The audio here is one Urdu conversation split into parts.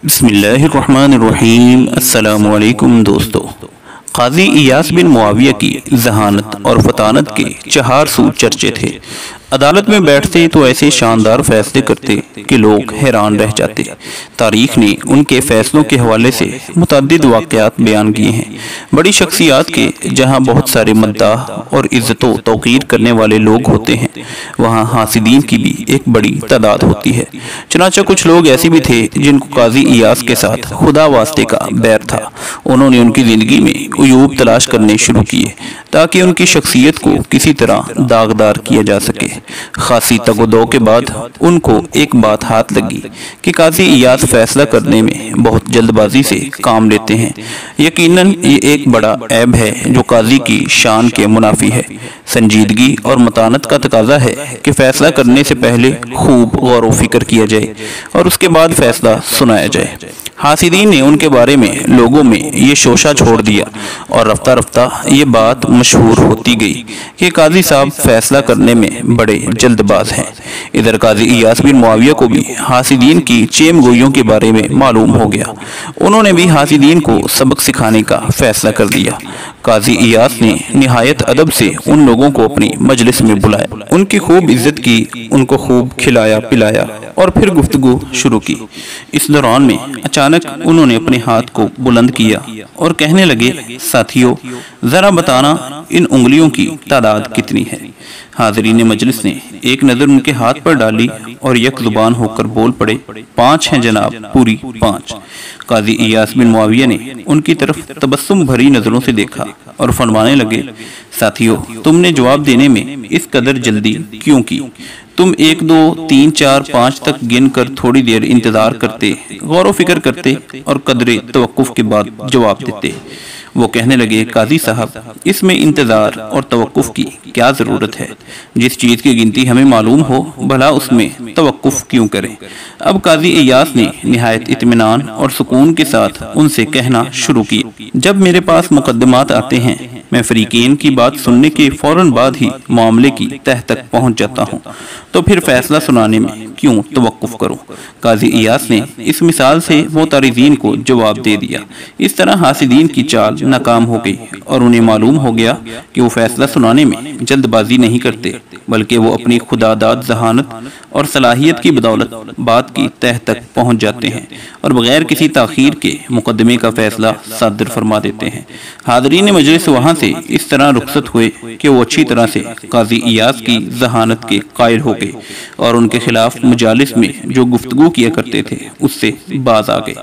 بسم اللہ الرحمن الرحیم۔ السلام علیکم دوستو۔ قاضی ایاز بن معاویہ کی ذہانت اور فطانت کے 4 سو چرچے تھے۔ عدالت میں بیٹھتے تو ایسے شاندار فیصلے کرتے کہ لوگ حیران رہ جاتے۔ تاریخ نے ان کے فیصلوں کے حوالے سے متعدد واقعات بیان کیے ہیں۔ بڑی شخصیات کے جہاں بہت سارے مداح اور عزت و توقیر کرنے والے لوگ ہوتے ہیں، وہاں حاسدین کی بھی ایک بڑی تعداد ہوتی ہے۔ چنانچہ کچھ لوگ ایسے بھی تھے جن کو قاضی ایاز کے ساتھ خدا واسطے کا بیر تھا۔ انہوں نے ان کی زندگی میں عیوب تلاش کرنے شروع کیے تاکہ ان کی شخصیت کو کسی طرح داغدار کیا جا سکے۔ خاصی تگ و دو کے بعد ان کو ایک بات ہاتھ لگی کہ قاضی ایاز فیصلہ کرنے میں بہت جلد بازی سے کام لیتے ہیں۔ یقیناً یہ ایک بڑا عیب ہے جو قاضی کی شان کے منافی ہے۔ سنجیدگی اور متانت کا تقاضا ہے کہ فیصلہ کرنے سے پہلے خوب غور و فکر کیا جائے اور اس کے بعد فیصلہ سنایا جائے۔ حاسدین نے ان کے بارے میں لوگوں میں یہ شوشہ چھوڑ دیا اور رفتہ رفتہ یہ بات مشہور ہوتی گئی کہ قاضی صاحب فیصلہ کرنے میں بڑے جلد باز ہیں۔ ادھر قاضی ایاز بن معاویہ کو بھی حاسدین کی چیم گوئیوں کے بارے میں معلوم ہو گیا۔ انہوں نے بھی حاسدین کو سبق سکھانے کا فیصلہ کر لیا۔ قاضی ایاز نے نہایت ادب سے ان لوگوں کو اپنی مجلس میں بلایا، ان کی خوب عزت کی، ان کو خوب کھلایا پلایا اور پھر گفتگو شروع کی۔ اس دوران میں اچانک انہوں نے اپنے ہاتھ کو بلند کیا اور کہنے لگے، ساتھیو ذرا بتانا ان انگلیوں کی تعداد کتنی ہے؟ حاضرین مجلس نے ایک نظر ان کے ہاتھ پر ڈالی اور یک زبان ہو کر بول پڑے، 5 ہیں جناب، پوری 5۔ قاضی ایاز بن معاویہ نے ان کی طرف تبسم بھری نظروں سے دیکھا اور فرمانے لگے، ساتھیو تم نے جواب دینے میں اس قدر جلدی کیوں کی؟ تم 1 2 3 4 5 تک گن کر تھوڑی دیر انتظار کرتے، غور و فکر کرتے اور قدرے توقف کے بعد جواب دیتے۔ وہ کہنے لگے، قاضی صاحب اس میں انتظار اور توقف کی کیا ضرورت ہے؟ جس چیز کی گنتی ہمیں معلوم ہو بھلا اس میں توقف کیوں کریں؟ اب قاضی ایاز نے نہایت اطمینان اور سکون کے ساتھ ان سے کہنا شروع کیا، جب میرے پاس مقدمات آتے ہیں میں فریقین کی بات سننے کے فوراً بعد ہی معاملے کی تہ تک پہنچ جاتا ہوں، تو پھر فیصلہ سنانے میں کیوں توقف کروں؟ قاضی ایاز نے اس مثال سے معترضین کو جواب دے دیا۔ اس طرح حاسدین کی چال ناکام ہو گئی اور انہیں معلوم ہو گیا کہ وہ فیصلہ سنانے میں جلد بازی نہیں کرتے، بلکہ وہ اپنی خدا داد ذہانت اور صلاحیت کی بدولت بات کی تہ تک پہنچ جاتے ہیں اور بغیر کسی تاخیر کے مقدمے کا فیصلہ صادر فرما دیتے ہیں۔ حاضرین مجلس وہاں سے اس طرح رخصت ہوئے کہ وہ اچھی طرح سے قاضی ایاز کی ذہانت کے قائل ہو گئے اور ان کے خلاف مجالس میں جو گفتگو کیا کرتے تھے اس سے باز آ گئے۔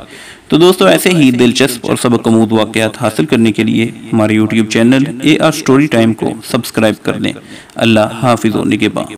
تو دوستو ایسے ہی دلچسپ اور سبق آموز واقعات حاصل کرنے کے لیے ہمارے YouTube channel AR Story Time کو سبسکرائب کر لیں۔ اللہ حافظ و نگہباں۔